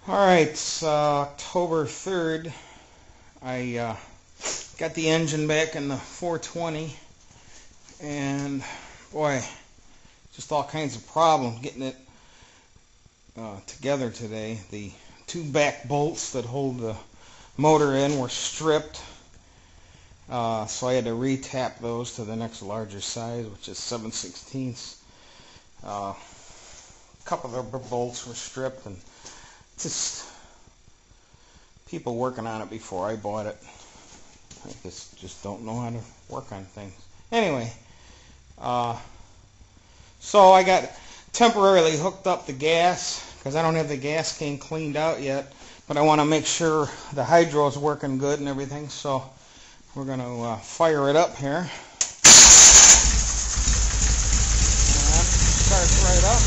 Alright, it's October 3rd. I got the engine back in the 420, and boy, just all kinds of problems getting it together today. The two back bolts that hold the motor in were stripped, so I had to re-tap those to the next larger size, which is 7/16. A couple of the bolts were stripped, and just people working on it before I bought it. I just don't know how to work on things. Anyway, so I got temporarily hooked up the gas because I don't have the gas can cleaned out yet, but I want to make sure the hydro is working good and everything, so we're going to fire it up here. And starts right up.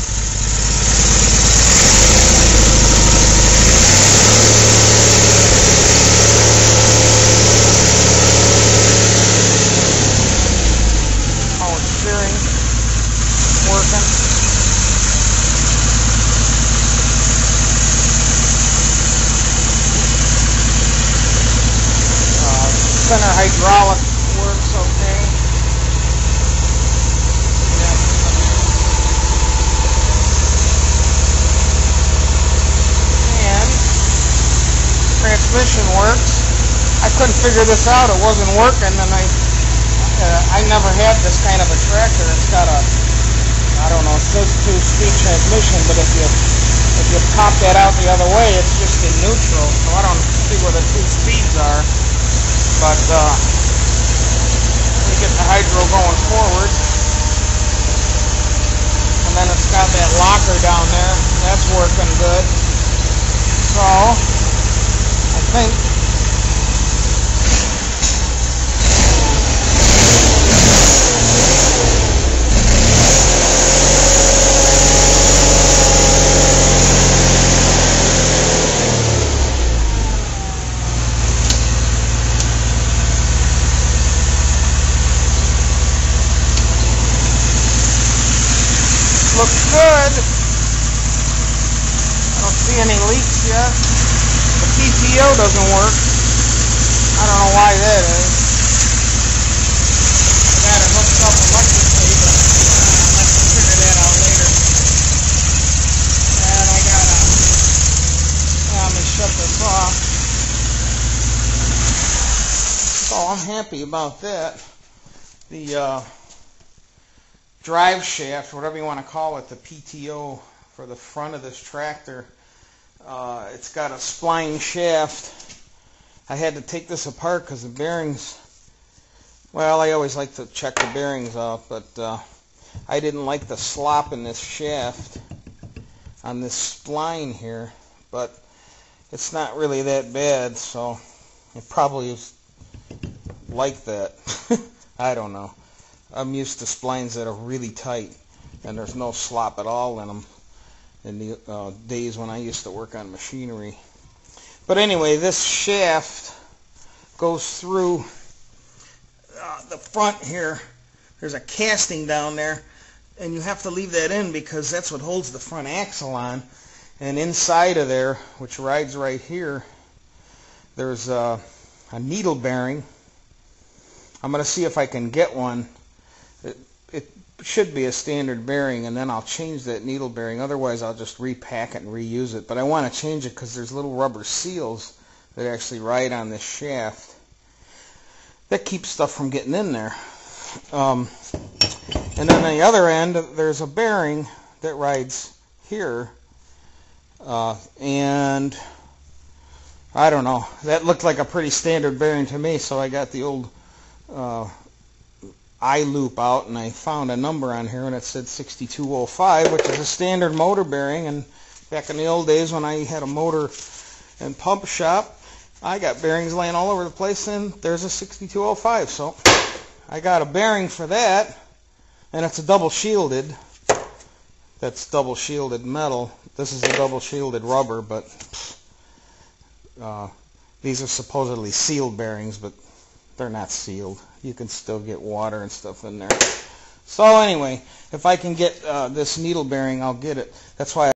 Working. Center hydraulic works okay. Yeah. And transmission works. I couldn't figure this out. It wasn't working, and I never had this kind of a tractor. It's got a, I don't know, it says 2-speed transmission, but if you pop that out the other way, it's just in neutral, so I don't see where the two speeds are. But we get the hydro going forward, and then it's got that locker down there. That's working good. So I think looks good. I don't see any leaks yet. The PTO doesn't work. I don't know why that is. I got it hooked up electrically, but let's figure that out later. And I gotta, let me shut this off. So I'm happy about that. The drive shaft, whatever you want to call it, the PTO for the front of this tractor, it's got a spline shaft. I had to take this apart because the bearings, well, I always like to check the bearings out, but I didn't like the slop in this shaft on this spline here, but it's not really that bad, so it probably is like that. I don't know. I'm used to splines that are really tight, and there's no slop at all in them in the days when I used to work on machinery. But anyway, this shaft goes through the front here. There's a casting down there, and you have to leave that in because that's what holds the front axle on. And inside of there, which rides right here, there's a needle bearing. I'm going to see if I can get one. It should be a standard bearing, and then I'll change that needle bearing. Otherwise, I'll just repack it and reuse it. But I want to change it because there's little rubber seals that actually ride on this shaft that keeps stuff from getting in there. And then on the other end, there's a bearing that rides here. And I don't know. That looked like a pretty standard bearing to me, so I got the old I-loop out, and I found a number on here, and it said 6205, which is a standard motor bearing. And back in the old days when I had a motor and pump shop, I got bearings laying all over the place, and there's a 6205. So I got a bearing for that, and it's a double shielded. That's double shielded metal. This is a double shielded rubber, but these are supposedly sealed bearings, but they're not sealed. You can still get water and stuff in there. So anyway, if I can get this needle bearing, I'll get it. That's why